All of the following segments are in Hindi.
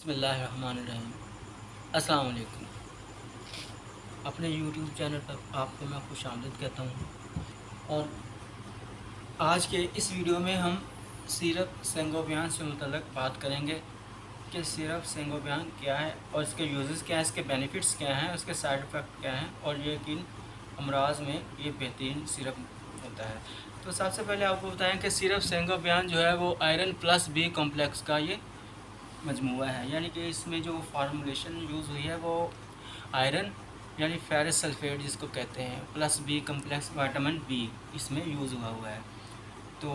बिस्मिल्लाहिर्रहमानिर्रहीम। अस्सलाम वालेकुम। अपने यूट्यूब चैनल पर आपको मैं खुशामदीद कहता हूँ। और आज के इस वीडियो में हम सिरप सेंगोबियान से मुतल्लिक़ बात करेंगे कि सिरप सेंगोबियान क्या है और इसके यूज़ेस क्या हैं, इसके बेनिफिट्स क्या हैं, उसके साइड इफ़ेक्ट क्या हैं और ये किन अमराज में ये बेहतरीन सिरप होता है। तो सबसे पहले आपको बताएं कि सिरप सेंगोबियान जो है वो आयरन प्लस बी कॉम्प्लेक्स का ये मजमूआ है, यानी कि इसमें जो फार्मूलेशन यूज़ हुई है वो आयरन यानी फेरस सल्फेट जिसको कहते हैं plus B complex vitamin B इसमें यूज़ हुआ है। तो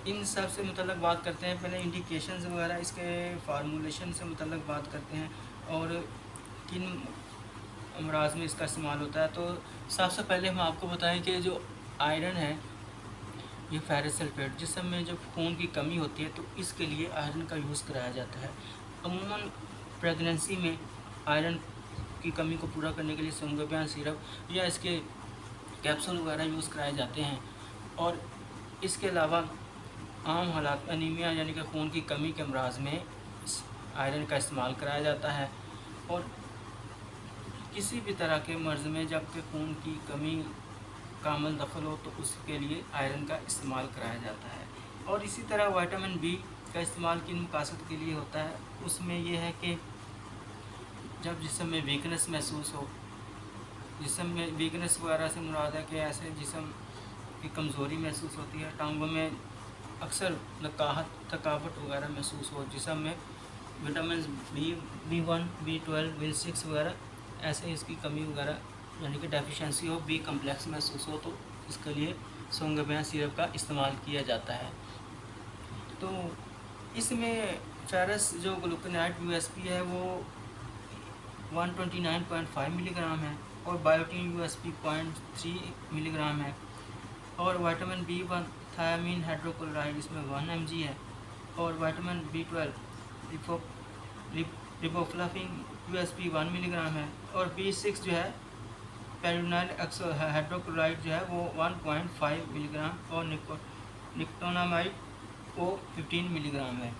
इन सब से मुतल्लिक़ बात करते हैं। पहले इंडिकेशंस वगैरह इसके फार्मूलेशन से मुतल्लिक़ बात करते हैं और किन अमराज में इसका इस्तेमाल होता है। तो सबसे पहले हम आपको बताएं कि जो आयरन है ये फेरस सल्फेट जिसम में जब खून की कमी होती है तो इसके लिए आयरन का यूज़ कराया जाता है। अमूमन प्रेगनेंसी में आयरन की कमी को पूरा करने के लिए सेंगोबियान सिरप या इसके कैप्सूल वगैरह यूज़ कराए जाते हैं। और इसके अलावा आम हालात अनीमिया यानी कि खून की कमी के अमराज में आयरन का इस्तेमाल कराया जाता है। और किसी भी तरह के मर्ज़ में जब कि खून की कमी का अमल दखल हो तो उसके लिए आयरन का इस्तेमाल कराया जाता है। और इसी तरह विटामिन बी का इस्तेमाल किन मकासद के लिए होता है, उसमें यह है कि जब जिस्म में वीकनेस महसूस हो, जिस्म में वीकनेस वगैरह से मुराद है कि ऐसे जिस्म की कमज़ोरी महसूस होती है, टांगों में अक्सर थकावट वगैरह महसूस हो, जिस्म में विटामिन बी1 बी12 बी6 वगैरह ऐसे इसकी कमी वगैरह यानी कि डेफिशिएंसी हो, बी कम्प्लेक्स महसूस हो तो इसके लिए सेंगोबियान सिरप का इस्तेमाल किया जाता है। तो इसमें फेरस जो ग्लूकोनाइड यूएसपी है वो 129.5 मिलीग्राम है और बायोटीन यूएसपी 0.3 मिलीग्राम है। और विटामिन बी1 थायामीन हाइड्रोक्लोराइड इसमें 1 mg है। और vitamin B12 riboflavin USP 1 milligram है। और बी6 जो है पेरिडोनाइल हाइड्रोक्लोराइड जो है वो 1.5 मिलीग्राम और निकोटामाइड वो 15 मिलीग्राम है।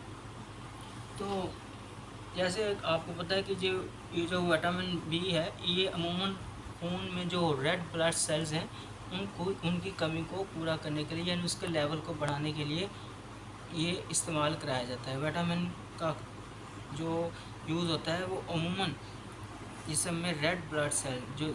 तो जैसे आपको पता है कि ये जो विटामिन बी है ये अमूमन खून में जो रेड ब्लड सेल्स हैं उनकी कमी को पूरा करने के लिए यानी उसके लेवल को बढ़ाने के लिए ये इस्तेमाल कराया जाता है। विटामिन का जो यूज़ होता है वो अमूमन जिस्म में रेड ब्लड सेल जो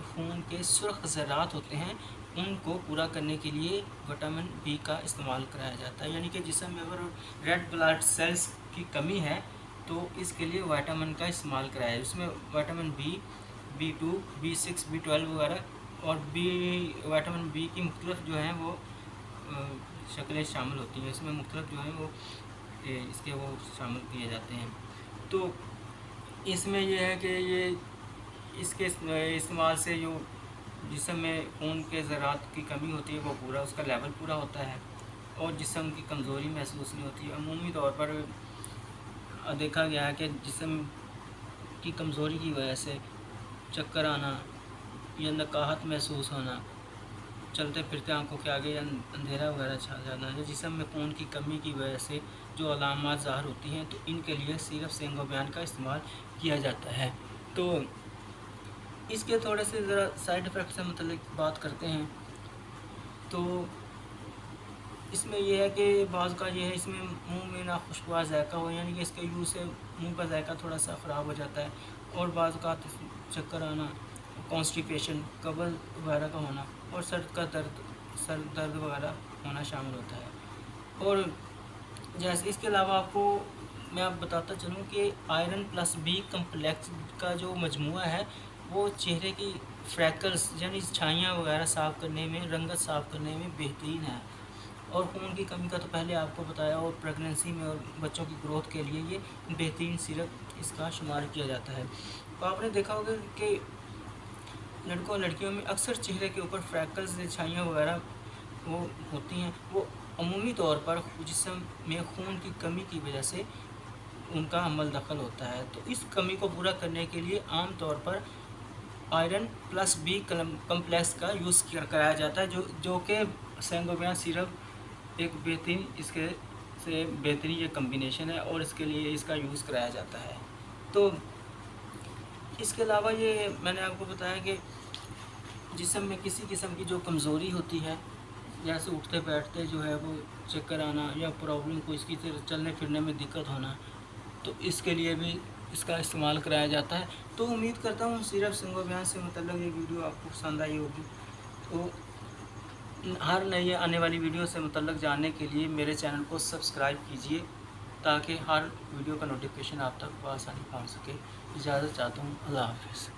खून के सुर्ख ज़रात होते हैं उनको पूरा करने के लिए विटामिन बी का इस्तेमाल कराया जाता है। यानी कि जिस्म में अगर रेड ब्लड सेल्स की कमी है तो इसके लिए विटामिन का इस्तेमाल कराया है। इसमें विटामिन बी बी2 बी6 बी12 वगैरह और विटामिन बी की मुख्तलिफ जो हैं वो शक्लें शामिल होती हैं। इसमें मुख्तलिफ जो हैं वो इसके वो शामिल किए जाते हैं। तो इसमें यह है कि ये इसके इस्तेमाल से जो जिस्म में खून के ज़रात की कमी होती है वो पूरा उसका लेवल पूरा होता है और जिस्म की कमज़ोरी महसूस नहीं होती है। अमूमी तौर पर देखा गया है कि जिस्म की कमज़ोरी की वजह से चक्कर आना या नकाहत महसूस होना, चलते फिरते आंखों के आगे अंधेरा वगैरह छा जाना या जिस्म में खून की कमी की वजह से जो अलामात ज़ाहिर होती हैं तो इनके लिए सिरप सेंगोबियान का इस्तेमाल किया जाता है। तो इसके थोड़े से ज़रा साइड इफ़ेक्ट से मतलब बात करते हैं। तो इसमें यह है कि बाज़ का ये है इसमें मुंह में ना खुशबू जायका हो यानी कि इसके यूज़ से मुंह का जायका थोड़ा सा ख़राब हो जाता है और बाज़ का चक्कर आना, कॉन्स्टिपेशन, कब्ज़ वगैरह का होना और सर दर्द वगैरह होना शामिल होता है। और जैसे इसके अलावा आपको मैं बताता चलूँ कि आयरन प्लस बी कम्प्लेक्स का जो मजमूआ है वो चेहरे की फ्रैकल्स यानी छाइयाँ वगैरह साफ़ करने में, रंगत साफ़ करने में बेहतरीन है। और खून की कमी का तो पहले आपको बताया और प्रेगनेंसी में और बच्चों की ग्रोथ के लिए ये बेहतरीन सिरप इसका शुमार किया जाता है। तो आपने देखा होगा कि लड़कों और लड़कियों में अक्सर चेहरे के ऊपर फ्रैकल्स छाइयाँ वगैरह वो होती हैं, वो अमूमी तौर पर जिस्म में खून की कमी की वजह से उनका अमल दखल होता है। तो इस कमी को पूरा करने के लिए आम तौर पर आयरन प्लस बी कम्प्लेक्स का यूज़ कराया जाता है जो कि सेंगोबियान सिरप एक बेहतरीन इसके से बेहतरीन ये कम्बिनेशन है और इसके लिए इसका यूज़ कराया जाता है। तो इसके अलावा ये मैंने आपको बताया कि जिस्म में किसी किस्म की जो कमज़ोरी होती है, जैसे उठते बैठते जो है वो चक्कर आना या प्रॉब्लम को इसकी चलने फिरने में दिक्कत होना, तो इसके लिए भी इसका इस्तेमाल कराया जाता है। तो उम्मीद करता हूँ सिर्फ सिंगो बयान से मतलब ये वीडियो आपको पसंद आई होगी। तो हर नई आने वाली वीडियो से मतलब जानने के लिए मेरे चैनल को सब्सक्राइब कीजिए, ताकि हर वीडियो का नोटिफिकेशन आप तक आसानी पहुँच सके। इजाज़त चाहता हूँ। अल्लाह हाफ़िज़।